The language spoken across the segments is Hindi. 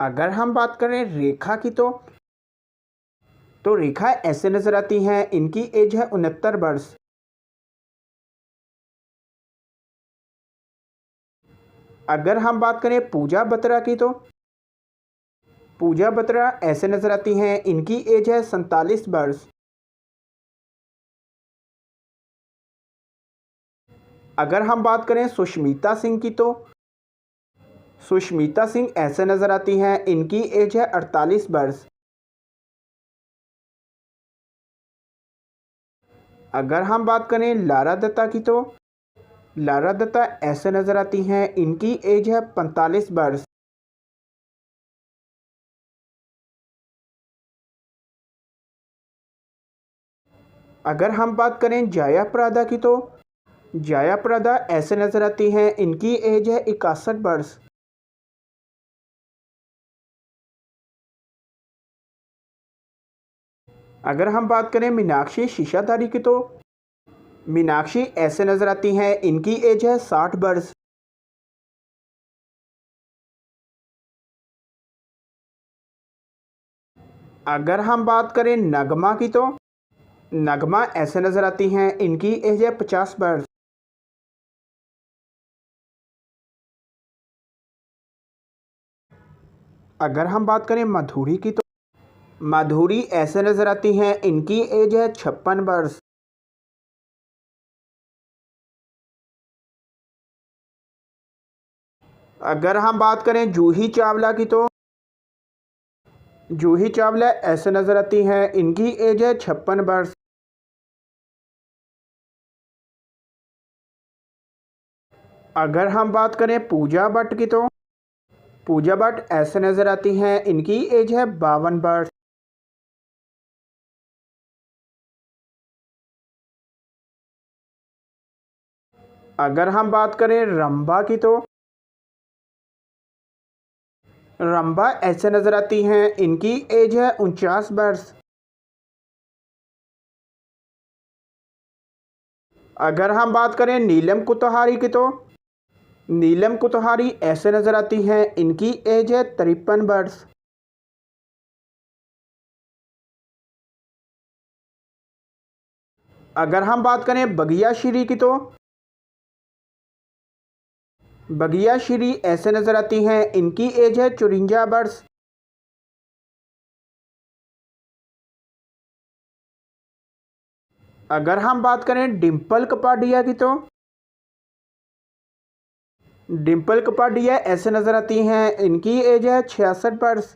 अगर हम बात करें रेखा की तो रेखा ऐसे नजर आती हैं, इनकी एज है 69 वर्ष। अगर हम बात करें पूजा बत्रा की तो पूजा बत्रा ऐसे नजर आती हैं, इनकी एज है 47 वर्ष। अगर हम बात करें सुष्मिता सिंह की तो सुष्मिता सिंह ऐसे नजर आती हैं, इनकी एज है 48 वर्ष। अगर हम बात करें लारा दत्ता की तो लारा दत्ता ऐसे नजर आती हैं, इनकी एज है 45 वर्ष। अगर हम बात करें जाया प्रदा की तो जाया प्रदा ऐसे नजर आती हैं, इनकी एज है 61 वर्ष। अगर हम बात करें मीनाक्षी शीशाधारी की तो मीनाक्षी ऐसे नजर आती हैं, इनकी एज है 60 वर्ष। अगर हम बात करें नगमा की तो नगमा ऐसे नजर आती हैं, इनकी एज है 50 वर्ष। अगर हम बात करें माधुरी की तो माधुरी ऐसे नजर आती हैं, इनकी एज है 56 वर्ष। अगर हम बात करें जूही चावला की तो जूही चावला ऐसे नजर आती हैं, इनकी एज है 56 वर्ष। अगर हम बात करें पूजा भट्ट की तो पूजा भट्ट ऐसे नजर आती हैं, इनकी एज है 52 वर्ष। अगर हम बात करें रंभा की तो रंभा ऐसे नजर आती हैं, इनकी एज है 49 वर्ष। अगर हम बात करें नीलम कुतहारी की तो नीलम कुतहारी ऐसे नजर आती हैं, इनकी एज है 53 वर्ष। अगर हम बात करें बगिया श्री की तो बगिया श्री ऐसे नजर आती हैं, इनकी एज है 54 वर्ष। अगर हम बात करें डिम्पल कपाडिया की तो डिम्पल कपाडिया ऐसे नजर आती हैं, इनकी एज है 66 वर्ष।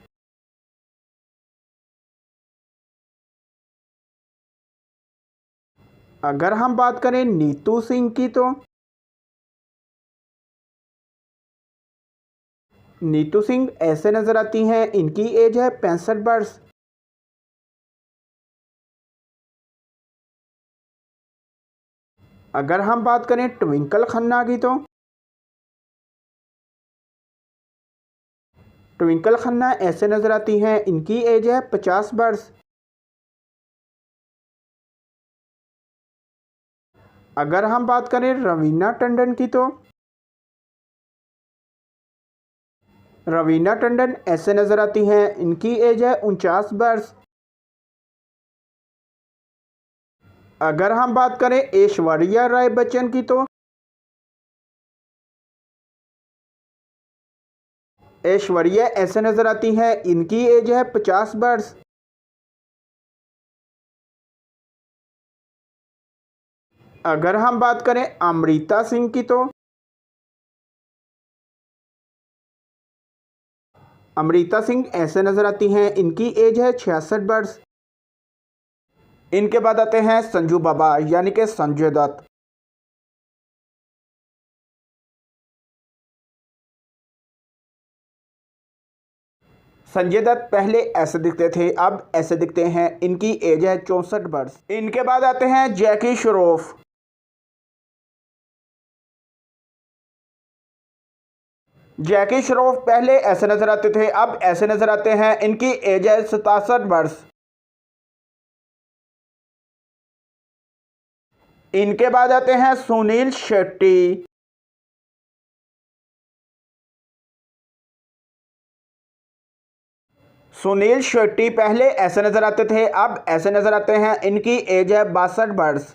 अगर हम बात करें नीतू सिंह की तो नीतू सिंह ऐसे नजर आती हैं, इनकी एज है 65 वर्ष। अगर हम बात करें ट्विंकल खन्ना की तो ट्विंकल खन्ना ऐसे नजर आती हैं, इनकी एज है 50 वर्ष। अगर हम बात करें रवीना टंडन की तो रवीना टंडन ऐसे नजर आती हैं, इनकी एज है 49 वर्ष। अगर हम बात करें ऐश्वर्या राय बच्चन की तो ऐश्वर्या ऐसे नजर आती हैं, इनकी एज है 50 वर्ष। अगर हम बात करें अमृता सिंह की तो अमृता सिंह ऐसे नजर आती हैं, इनकी एज है 66 वर्ष। इनके बाद आते हैं संजू बाबा यानी कि संजय दत्त। संजय दत्त पहले ऐसे दिखते थे, अब ऐसे दिखते हैं। इनकी एज है 64 वर्ष। इनके बाद आते हैं जैकी श्रॉफ। जैकी श्रॉफ पहले ऐसे नजर आते थे, अब ऐसे नजर आते हैं। इनकी एज है 67 वर्ष। इनके बाद आते हैं सुनील शेट्टी। सुनील शेट्टी पहले ऐसे नजर आते थे, अब ऐसे नजर आते हैं। इनकी एज है 62 वर्ष।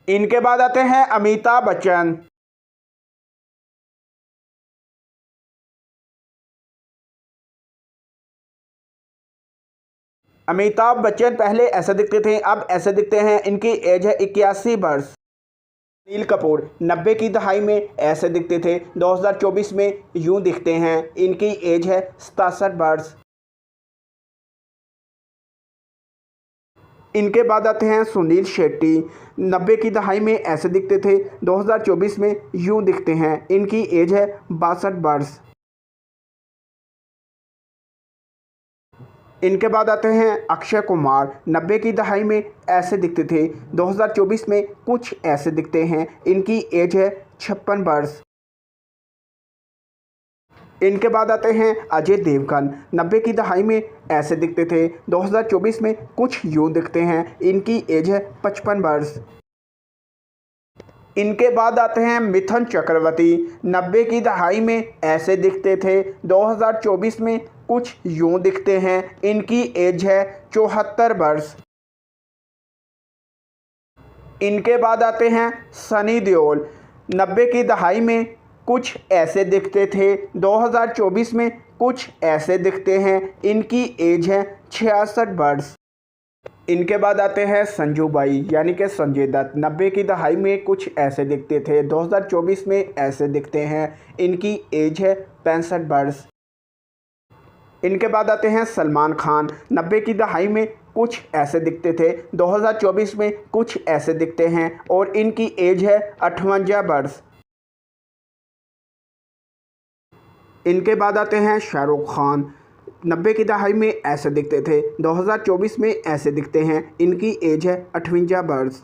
इनके बाद आते हैं अमिताभ बच्चन। अमिताभ बच्चन पहले ऐसे दिखते थे, अब ऐसे दिखते हैं। इनकी एज है 81 वर्ष। अनिल कपूर 90 की दहाई में ऐसे दिखते थे, 2024 में यूं दिखते हैं। इनकी एज है 67 वर्ष। इनके बाद आते हैं सुनील शेट्टी, 90 की दहाई में ऐसे दिखते थे, 2024 में यूं दिखते हैं। इनकी एज है 62 वर्ष। इनके बाद आते हैं अक्षय कुमार, 90 की दहाई में ऐसे दिखते थे, 2024 में कुछ ऐसे दिखते हैं। इनकी एज है 56 वर्ष। इनके बाद आते हैं अजय देवगन, 90 की दहाई में ऐसे दिखते थे, 2024 में कुछ यूं दिखते हैं। इनकी एज है 55 वर्ष। इनके बाद आते हैं मिथुन चक्रवर्ती, 90 की दहाई में ऐसे दिखते थे, 2024 में कुछ यूं दिखते हैं। इनकी एज है 74 वर्ष। इनके बाद आते हैं सनी देओल, 90 की दहाई में कुछ ऐसे दिखते थे, 2024 में कुछ ऐसे दिखते हैं। इनकी एज है 66 वर्ष। इनके बाद आते हैं संजू बाई यानी कि संजय दत्त, 90 की दहाई में कुछ ऐसे दिखते थे, 2024 में ऐसे दिखते हैं। इनकी एज है 65 वर्ष। इनके बाद आते हैं सलमान खान, 90 की दहाई में कुछ ऐसे दिखते थे, 2024 में कुछ ऐसे दिखते हैं और इनकी एज है 58 वर्ष। इनके बाद आते हैं शाहरुख खान, 90 की दहाई में ऐसे दिखते थे, 2024 में ऐसे दिखते हैं। इनकी एज है 58 वर्ष।